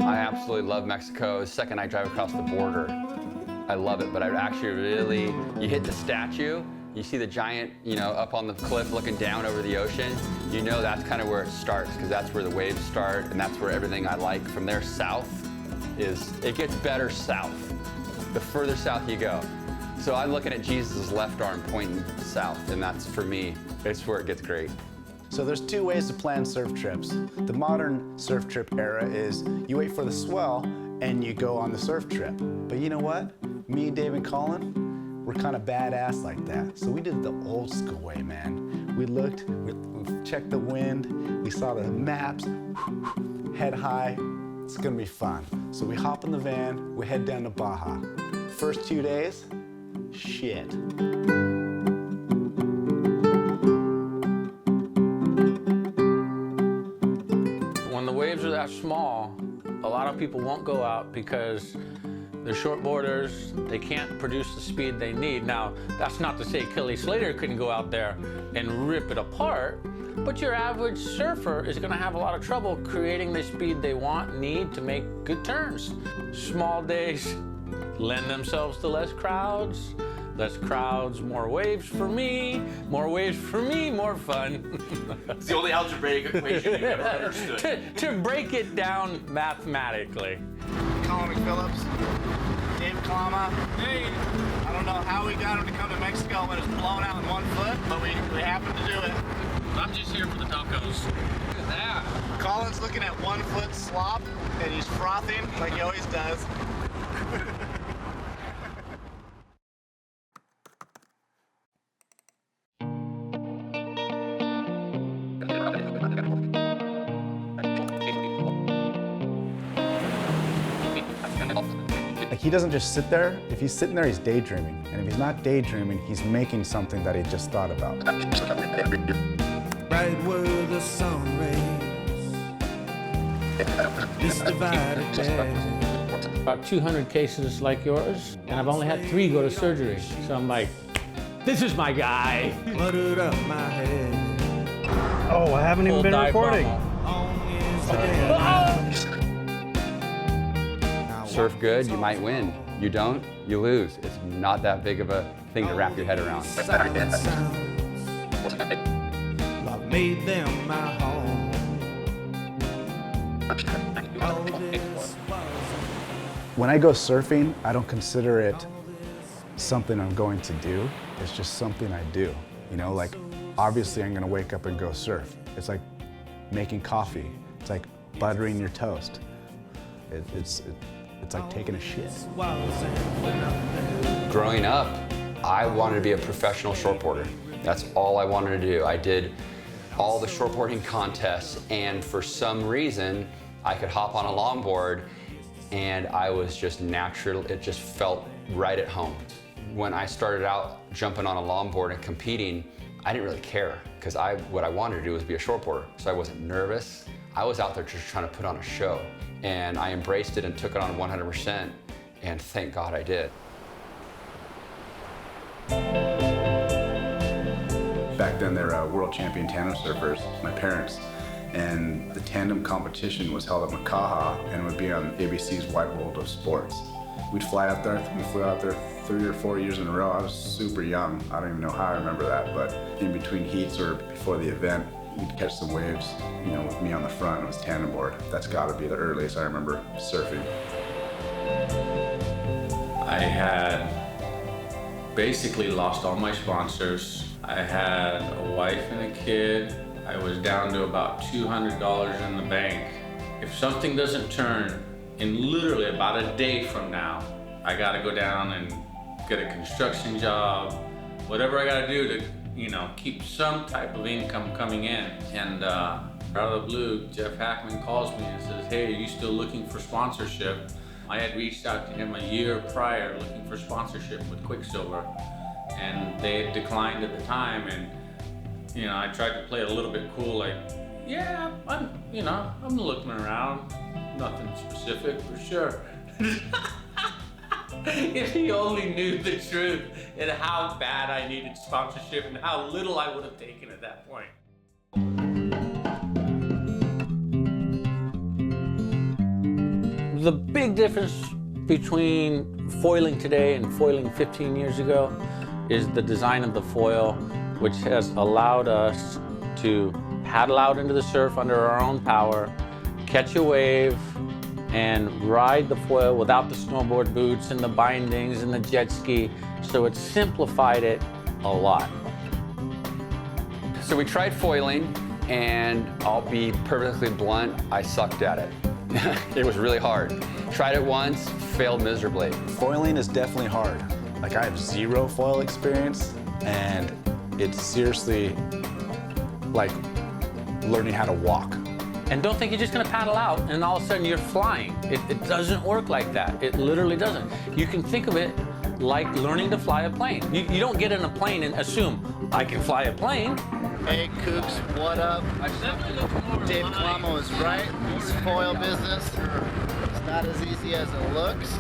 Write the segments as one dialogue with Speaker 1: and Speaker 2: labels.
Speaker 1: I absolutely love Mexico. The second I drive across the border, I love it, but I actually really, you hit the statue, you see the giant, up on the cliff looking down over the ocean, that's kind of where it starts, because that's where the waves start, and that's where everything I like from there south it gets better south, the further south you go. So I'm looking at Jesus' left arm pointing south, and that's, for me, it's where it gets great.
Speaker 2: So there's two ways to plan surf trips. The modern surf trip era is you wait for the swell and you go on the surf trip. But you know what? Me, Dave, and Colin, we're kind of badass like that. So we did the old school way, man. We looked, we checked the wind, we saw the maps, head high. It's gonna be fun. So we hop in the van, we head down to Baja. First 2 days, shit.
Speaker 3: When the waves are that small, a lot of people won't go out because they're short boarders, they can't produce the speed they need. Now, that's not to say Kelly Slater couldn't go out there and rip it apart, but your average surfer is gonna have a lot of trouble creating the speed they want, need to make good turns. Small days lend themselves to less crowds, more waves for me, more fun.
Speaker 4: It's the only algebraic equation you've ever understood.
Speaker 3: to break it down mathematically.
Speaker 2: Colin McPhillips, Dave Kalama.
Speaker 4: Hey.
Speaker 2: I don't know how we got him to come to Mexico when it was blown out in 1 foot, but we happened to do it.
Speaker 4: I'm just here for the tacos. Look at that.
Speaker 2: Colin's looking at 1 foot slop, and he's frothing like he always does. Like, he doesn't just sit there. If he's sitting there, he's daydreaming. And if he's not daydreaming, he's making something that he just thought about.
Speaker 5: Right where the sun rays, this divided day.
Speaker 3: About 200 cases like yours, and I've only had 3 go to surgery. So I'm like, this is my guy.
Speaker 5: Cluttered up my head.
Speaker 6: Oh, I haven't even been recording.
Speaker 1: Surf good, you might win. You don't, you lose. It's not that big of a thing to wrap your head around.
Speaker 5: I've made them my home.
Speaker 2: When I go surfing, I don't consider it something I'm going to do. It's just something I do. Like, obviously I'm gonna wake up and go surf. It's like making coffee. It's like buttering your toast. It's like taking a shit.
Speaker 1: Growing up, I wanted to be a professional shortboarder. That's all I wanted to do. I did all the shortboarding contests, and for some reason, I could hop on a longboard, and I was just natural. It just felt right at home. When I started out jumping on a longboard and competing, I didn't really care, because what I wanted to do was be a shortboarder, so I wasn't nervous. I was out there just trying to put on a show, and I embraced it and took it on 100%, and thank God I did.
Speaker 2: Back then, they were world champion tandem surfers, my parents, and the tandem competition was held at Makaha, and it would be on ABC's Wide World of Sports. We'd fly out there. We flew out there 3 or 4 years in a row. I was super young. I don't even know how I remember that, but in between heats or before the event, we'd catch some waves, with me on the front. It was tandem board. That's got to be the earliest I remember surfing.
Speaker 3: I had basically lost all my sponsors. I had a wife and a kid. I was down to about $200 in the bank. If something doesn't turn in literally about a day from now, I gotta go down and get a construction job, whatever I gotta do to, keep some type of income coming in. And out of the blue, Jeff Hackman calls me and says, hey, are you still looking for sponsorship? I had reached out to him a year prior looking for sponsorship with Quicksilver, and they had declined at the time. And I tried to play it a little bit cool, like, yeah, I'm looking around, nothing specific for sure. If he only knew the truth and how bad I needed sponsorship and how little I would have taken at that point.
Speaker 6: The big difference between foiling today and foiling 15 years ago is the design of the foil, which has allowed us to paddle out into the surf under our own power, catch a wave, and ride the foil without the snowboard boots and the bindings and the jet ski. So it simplified it a lot.
Speaker 1: So we tried foiling, and I'll be perfectly blunt, I sucked at it. It was really hard. Tried it once, failed miserably.
Speaker 2: Foiling is definitely hard. Like, I have zero foil experience, and it's seriously like learning how to walk.
Speaker 6: And don't think you're just gonna paddle out and all of a sudden you're flying. It doesn't work like that. It literally doesn't. You can think of it like learning to fly a plane. You don't get in a plane and assume, I can fly a plane.
Speaker 7: Hey Kooks, what up? Dave Kalama was right. This foil business is not as easy as it looks.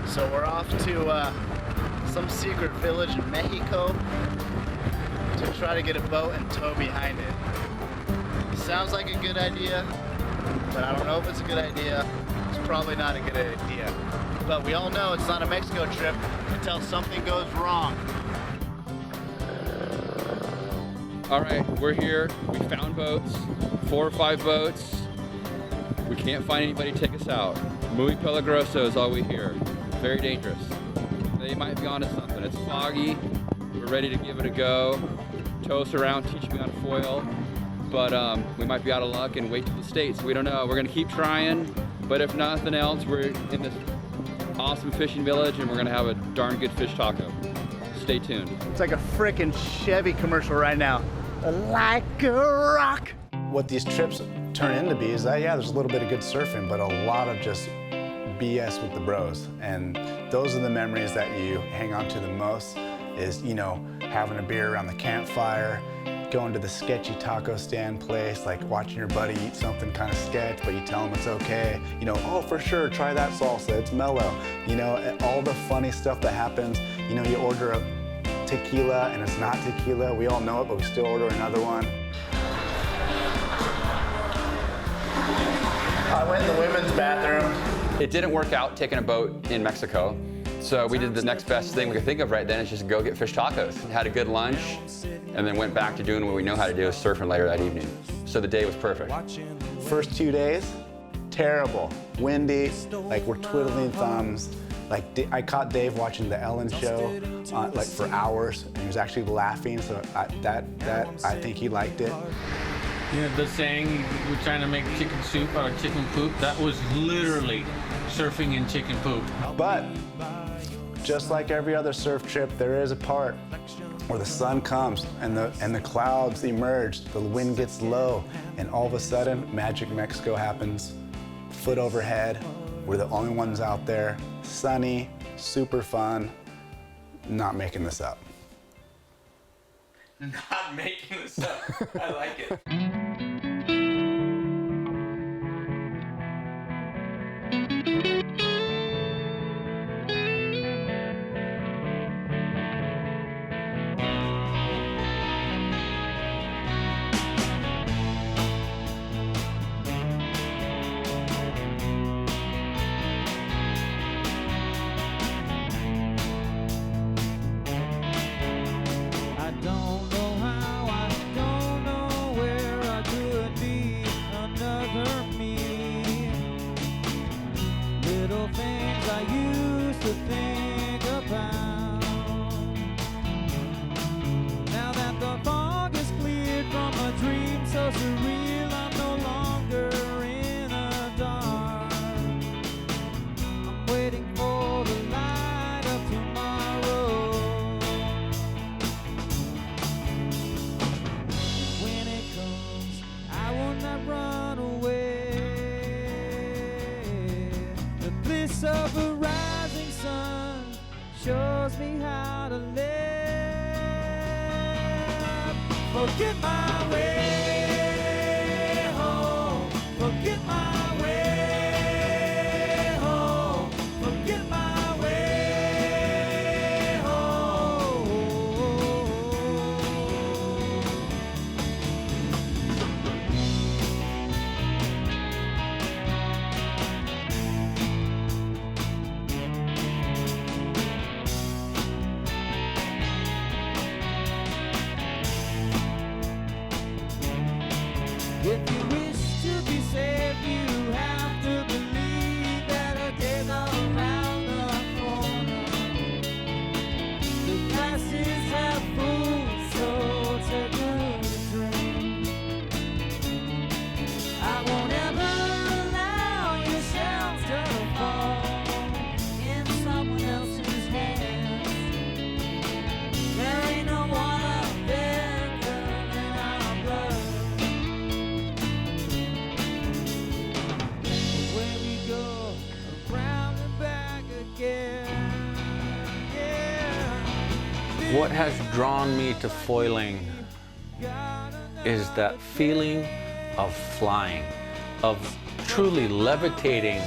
Speaker 7: So we're off to some secret village in Mexico to try to get a boat and tow behind it. Sounds like a good idea, but I don't know if it's a good idea. It's probably not a good idea. But we all know it's not a Mexico trip until something goes wrong.
Speaker 1: All right, we're here. We found boats, 4 or 5 boats. We can't find anybody to take us out. Muy peligroso is all we hear. Very dangerous. They might be onto something. It's foggy. We're ready to give it a go. Tow us around, teach me how to foil. But we might be out of luck and wait till the States. We don't know. We're gonna keep trying, but if nothing else, we're in this awesome fishing village and we're gonna have a darn good fish taco. Stay tuned.
Speaker 7: It's like a frickin' Chevy commercial right now. Like a rock.
Speaker 2: What these trips turn into be is that, yeah, there's a little bit of good surfing, but a lot of just BS with the bros. And those are the memories that you hang on to the most is, you know, having a beer around the campfire, going to the sketchy taco stand place, like watching your buddy eat something kind of sketch, but you tell him it's okay. You know, oh, for sure, try that salsa, it's mellow. You know, all the funny stuff that happens. You know, you order a tequila and it's not tequila. We all know it, but we still order another one.
Speaker 7: I went in the women's bathroom.
Speaker 1: It didn't work out taking a boat in Mexico. So we did the next best thing we could think of right then, is just go get fish tacos. Had a good lunch, and then went back to doing what we know how to do, is surfing later that evening. So the day was perfect.
Speaker 2: First 2 days, terrible. Windy, like we're twiddling thumbs. Like I caught Dave watching the Ellen show like for hours, and he was actually laughing, so I think he liked it.
Speaker 6: You know, the saying, we're trying to make chicken soup out of chicken poop, that was literally surfing in chicken poop.
Speaker 2: But just like every other surf trip, there is a part where the sun comes and the clouds emerge, the wind gets low, and all of a sudden, Magic Mexico happens. Foot overhead, we're the only ones out there, sunny, super fun, not making this up.
Speaker 4: Not making this up. I like it.
Speaker 5: Of a rising sun shows me how to live. Forget my way home. Forget my way home. Forget my way home.
Speaker 6: What has drawn me to foiling is that feeling of flying, of truly levitating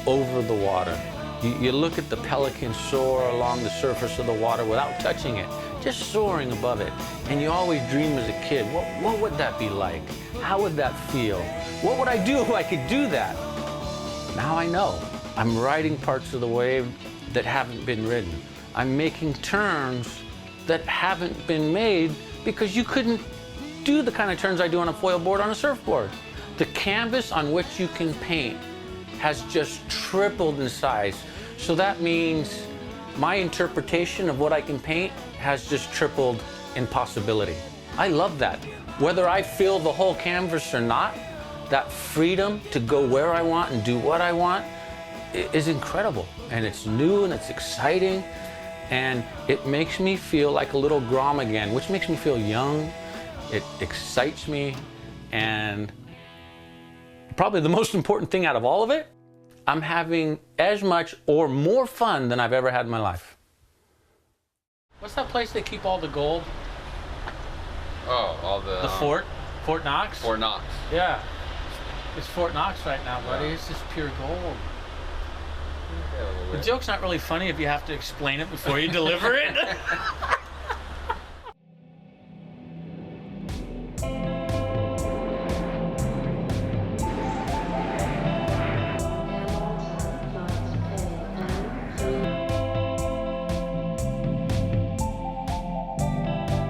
Speaker 6: over the water. You look at the pelican soar along the surface of the water without touching it, just soaring above it. And you always dream as a kid, what would that be like? How would that feel? What would I do if I could do that? Now I know. I'm riding parts of the wave that haven't been ridden. I'm making turns that haven't been made because you couldn't do the kind of turns I do on a foil board on a surfboard. The canvas on which you can paint has just tripled in size. So that means my interpretation of what I can paint has just tripled in possibility. I love that. Whether I fill the whole canvas or not, that freedom to go where I want and do what I want is incredible. And it's new and it's exciting. And it makes me feel like a little Grom again, which makes me feel young. It excites me. And probably the most important thing out of all of it, I'm having as much or more fun than I've ever had in my life. What's that place they keep all the gold?
Speaker 1: Oh, all
Speaker 6: The fort? Fort Knox?
Speaker 1: Fort Knox.
Speaker 6: Yeah. It's Fort Knox right now, buddy. It's just pure gold. The joke's not really funny if you have to explain it before you deliver it.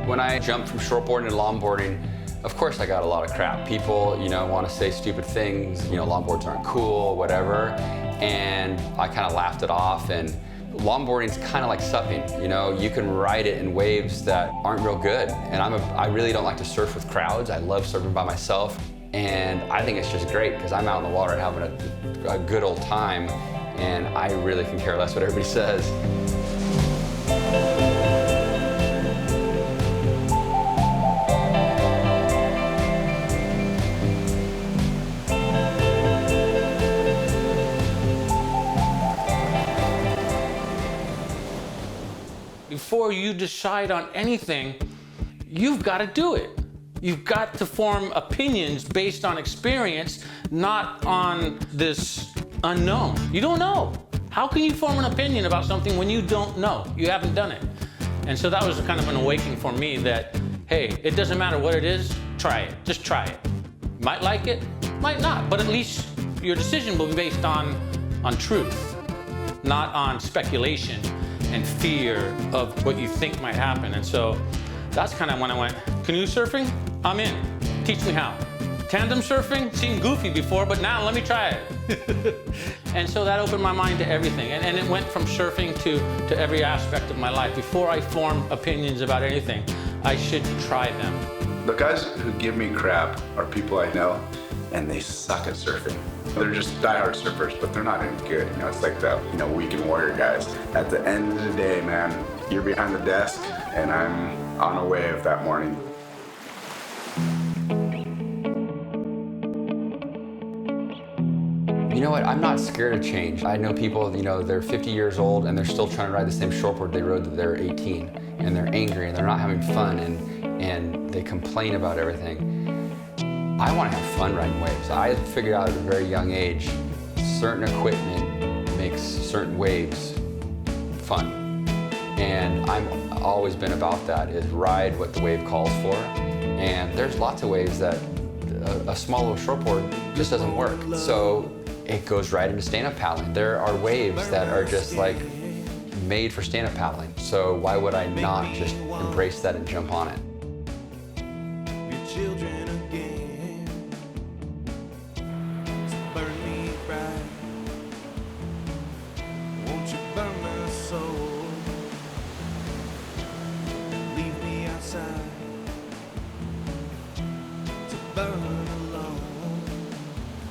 Speaker 1: When I jumped from shortboarding to longboarding, of course I got a lot of crap. People, want to say stupid things, longboards aren't cool, whatever. And I kind of laughed it off. And longboarding's kind of like supping, you can ride it in waves that aren't real good. And I really don't like to surf with crowds. I love surfing by myself. And I think it's just great because I'm out in the water having a good old time. And I really can care less what everybody says.
Speaker 6: Before you decide on anything, you've got to do it. You've got to form opinions based on experience, not on this unknown. You don't know. How can you form an opinion about something when you don't know? You haven't done it. And so that was kind of an awakening for me that, hey, it doesn't matter what it is, try it. Just try it. Might like it, might not, but at least your decision will be based on truth, not on speculation and fear of what you think might happen. And so that's kind of when I went, canoe surfing, I'm in. Teach me how. Tandem surfing seemed goofy before, but now let me try it. And so that opened my mind to everything. And it went from surfing to every aspect of my life. Before I form opinions about anything, I should try them.
Speaker 2: The guys who give me crap are people I know, and they suck at surfing. They're just diehard surfers, but they're not any good. It's like the weekend warrior guys. At the end of the day, man, you're behind the desk, and I'm on a wave that morning.
Speaker 1: You know what? I'm not scared of change. I know people, they're 50 years old and they're still trying to ride the same shortboard they rode when they were 18, and they're angry and they're not having fun and they complain about everything. I want to have fun riding waves. I figured out at a very young age, certain equipment makes certain waves fun. And I've always been about that, is ride what the wave calls for. And there's lots of waves that a small little shortboard just doesn't work. So it goes right into stand-up paddling. There are waves that are just like made for stand-up paddling. So why would I not just embrace that and jump on it?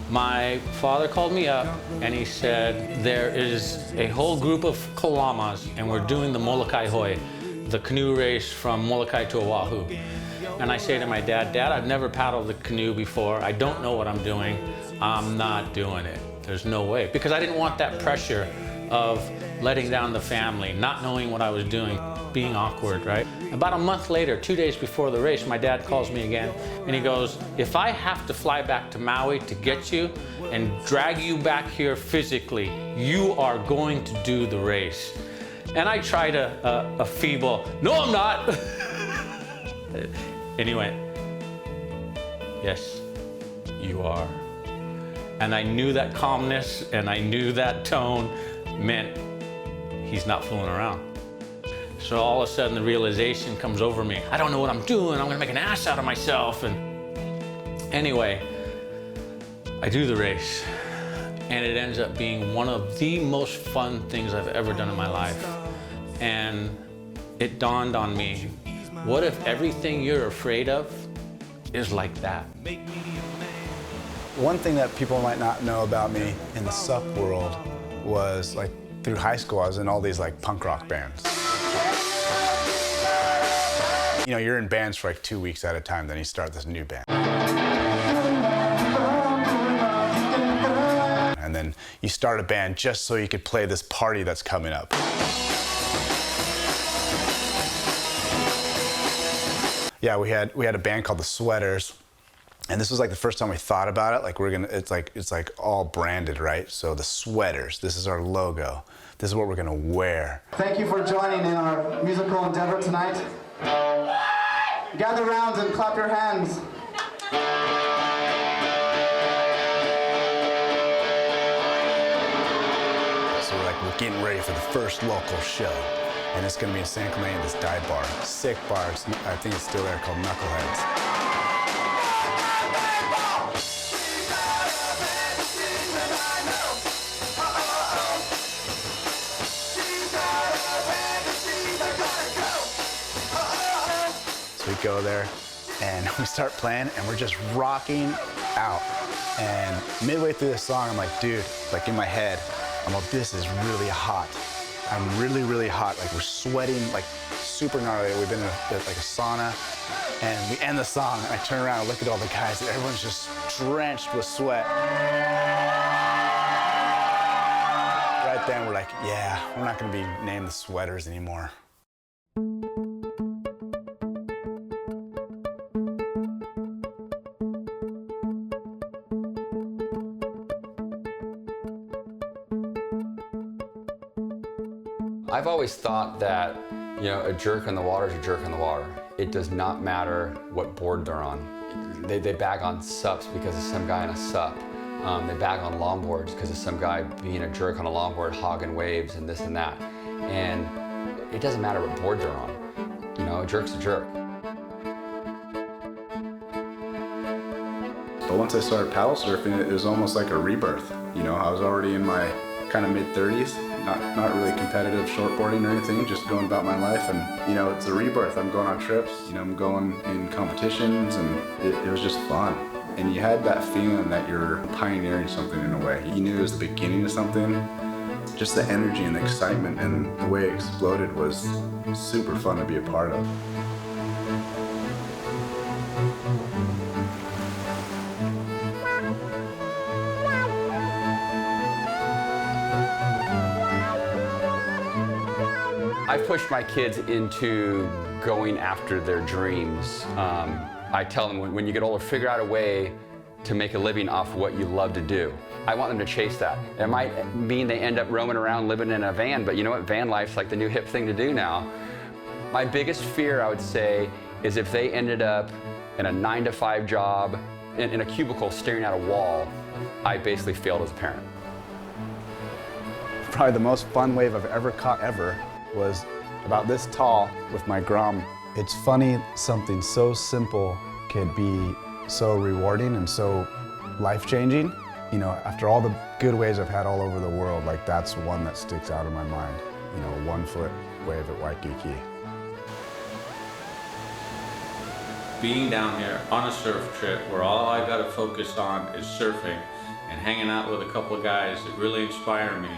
Speaker 6: My father called me up and he said, there is a whole group of Kalamas and we're doing the Molokai Hoi, the canoe race from Molokai to Oahu. And I say to my dad, Dad, I've never paddled the canoe before. I don't know what I'm doing. I'm not doing it. There's no way. Because I didn't want that pressure of letting down the family, not knowing what I was doing. stop being awkward, right? About a month later, 2 days before the race, my dad calls me again and he goes, if I have to fly back to Maui to get you and drag you back here physically, you are going to do the race. And I tried a feeble, no, I'm not. And he went, yes, you are. And I knew that calmness and I knew that tone meant he's not fooling around. So all of a sudden the realization comes over me. I don't know what I'm doing. I'm gonna make an ass out of myself. And anyway, I do the race. And it ends up being one of the most fun things I've ever done in my life. And it dawned on me, what if everything you're afraid of is like that?
Speaker 2: One thing that people might not know about me in the SUP world was, like, through high school, I was in all these, like, punk rock bands. You know, you're in bands for like 2 weeks at a time, then you start this new band. And then you start a band just so you could play this party that's coming up. Yeah, we had a band called the Sweaters, and this was like the first time we thought about it. Like it's like all branded, right? So the Sweaters, this is our logo. This is what we're gonna wear.
Speaker 8: Thank you for joining in our musical endeavor tonight. Gather round and clap your hands.
Speaker 2: So we're getting ready for the first local show. And it's gonna be in San Clemente, this dive bar. Sick bar, I think it's still there, called Knuckleheads. So we go there, and we start playing, and we're just rocking out. And midway through the song, I'm like, dude, like in my head, I'm like, this is really hot. I'm really, really hot. Like, we're sweating, like, super gnarly. We've been in like a sauna, and we end the song, and I turn around and look at all the guys, and everyone's just drenched with sweat. Right then, we're like, yeah, we're not gonna be named the Sweaters anymore.
Speaker 1: I've always thought that, you know, a jerk in the water is a jerk in the water. It does not matter what board they're on. They bag on SUPs because of some guy in a SUP. They bag on longboards because of some guy being a jerk on a longboard, hogging waves and this and that. And it doesn't matter what board they're on. You know, a jerk's a jerk.
Speaker 2: But once I started paddle surfing, it was almost like a rebirth. You know, I was already in my kind of mid-30s, not really competitive shortboarding or anything, just going about my life. And, you know, it's a rebirth. I'm going on trips, you know, I'm going in competitions, and it was just fun. And you had that feeling that you're pioneering something in a way. You knew it was the beginning of something. Just the energy and the excitement and the way it exploded was super fun to be a part of.
Speaker 1: I've pushed my kids into going after their dreams. I tell them, when you get older, figure out a way to make a living off what you love to do. I want them to chase that. It might mean they end up roaming around living in a van, but you know what? Van life's like the new hip thing to do now. My biggest fear, I would say, is if they ended up in a 9-to-5 job, in a cubicle staring at a wall, I basically failed as a parent.
Speaker 2: Probably the most fun wave I've ever caught was about this tall with my Grom. It's funny something so simple could be so rewarding and so life-changing. You know, after all the good waves I've had all over the world, like that's one that sticks out in my mind. You know, a 1-foot wave at Waikiki.
Speaker 3: Being down here on a surf trip where all I got to focus on is surfing and hanging out with a couple of guys that really inspire me.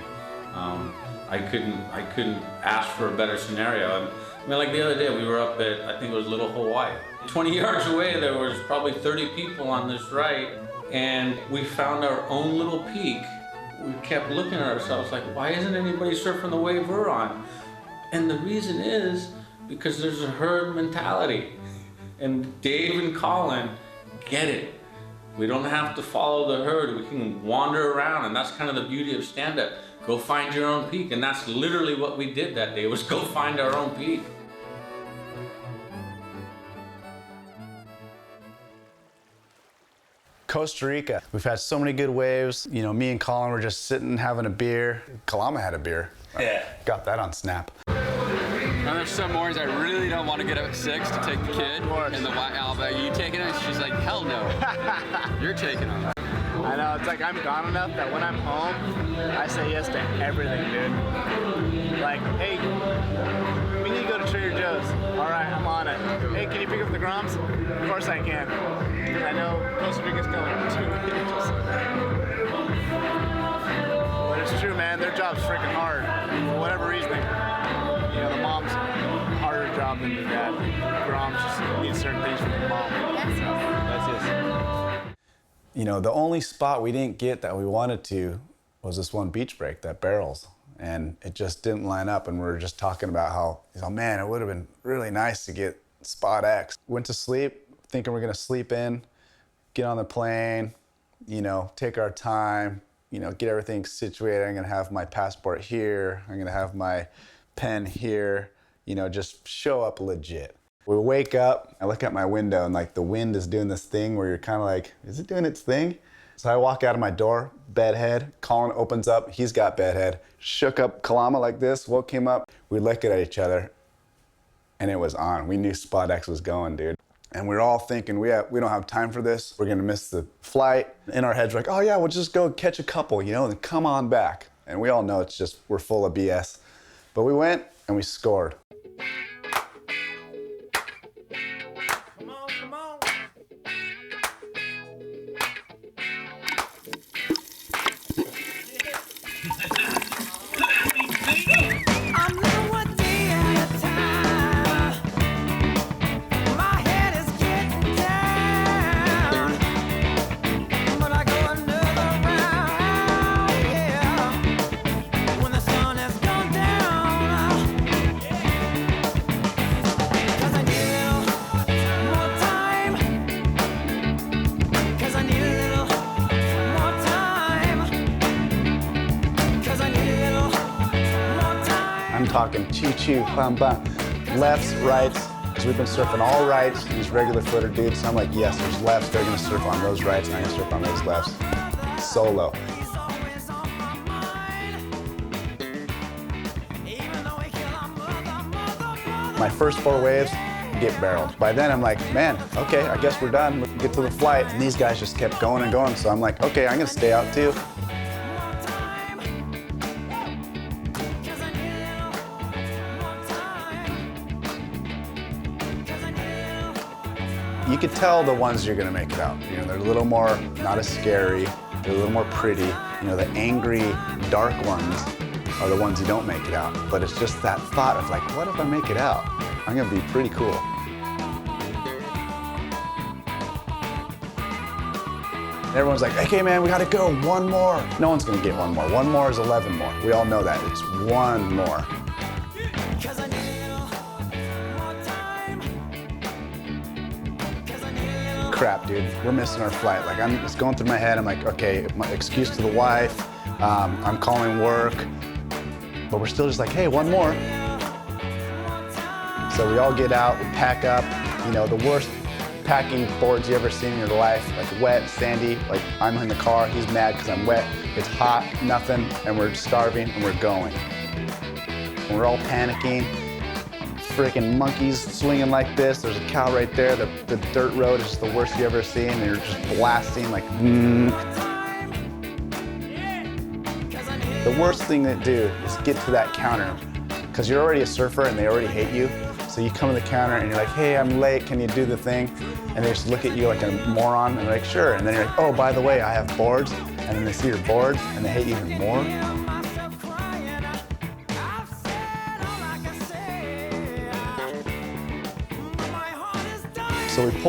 Speaker 3: I couldn't ask for a better scenario. And, I mean, like the other day, we were up at, I think it was Little Hawaii. 20 yards away, there was probably 30 people on this right, and we found our own little peak. We kept looking at ourselves like, why isn't anybody surfing the wave we're on? And the reason is, because there's a herd mentality. And Dave and Colin get it. We don't have to follow the herd. We can wander around, and that's kind of the beauty of stand-up. Go find your own peak, and that's literally what we did that day, was go find our own peak.
Speaker 2: Costa Rica. We've had so many good waves. You know, me and Colin were just sitting having a beer. Kalama had a beer.
Speaker 1: Yeah.
Speaker 2: Got that on Snap.
Speaker 1: And there's some mornings I really don't want to get up at 6 to take the kid. And the white Alba, you taking it? She's like, hell no. You're taking it.
Speaker 7: I know, it's like I'm gone enough that when I'm home, I say yes to everything, dude. Like, hey, we need to go to Trader Joe's. All right, I'm on it. Hey, can you pick up the Groms? Of course I can. Because I know Costa Rica's coming in 2 weeks. But it's true, man, their job's freaking hard. For whatever reason, you know, the mom's harder job than the dad. Groms just need certain things from the mom. That's just.
Speaker 2: You know, the only spot we didn't get that we wanted to was this one beach break, that Barrels. And it just didn't line up, and we were just talking about how, man, it would have been really nice to get spot X. Went to sleep, thinking we're gonna sleep in, get on the plane, you know, take our time, you know, get everything situated. I'm gonna have my passport here, I'm gonna have my pen here, you know, just show up legit. We wake up, I look out my window, and like the wind is doing this thing where you're kind of like, is it doing its thing? So I walk out of my door, bedhead. Colin opens up, he's got bedhead. Shook up Kalama like this, woke him up. We look at each other, and it was on. We knew Spot X was going, dude. And we were all thinking, we don't have time for this. We're gonna miss the flight. In our heads, we're like, oh yeah, we'll just go catch a couple, you know, and come on back. And we all know it's just, we're full of BS. But we went, and we scored. I'm talking choo-choo, bam-bam, lefts, rights, because we've been surfing all rights, these regular footer dudes. So I'm like, yes, there's lefts, they're gonna surf on those rights, and I'm gonna surf on those lefts. Solo. My first 4 waves, get barreled. By then I'm like, man, okay, I guess we're done. We can get to the flight. And these guys just kept going and going. So I'm like, okay, I'm gonna stay out too. You could tell the ones you're gonna make it out. You know, they're a little more, not as scary, they're a little more pretty. You know, the angry, dark ones are the ones you don't make it out. But it's just that thought of like, what if I make it out? I'm gonna be pretty cool. Everyone's like, okay man, we gotta go, 1 more. No one's gonna get 1 more. 1 more is 11 more. We all know that, it's 1 more. Crap, dude, we're missing our flight. Like, it's going through my head. I'm like, okay, my excuse to the wife. I'm calling work, but we're still just like, hey, 1 more. So we all get out, we pack up. You know, the worst packing boards you ever seen in your life, like wet, sandy. Like, I'm in the car, he's mad because I'm wet. It's hot, nothing, and we're starving, and we're going. And we're all panicking. Freaking monkeys swinging like this. There's a cow right there. The dirt road is just the worst you ever seen. And you're just blasting like, The worst thing to do is get to that counter because you're already a surfer and they already hate you. So you come to the counter and you're like, hey, I'm late. Can you do the thing? And they just look at you like a moron and they're like, sure. And then you're like, oh, by the way, I have boards. And then they see your boards and they hate you even more. So we pull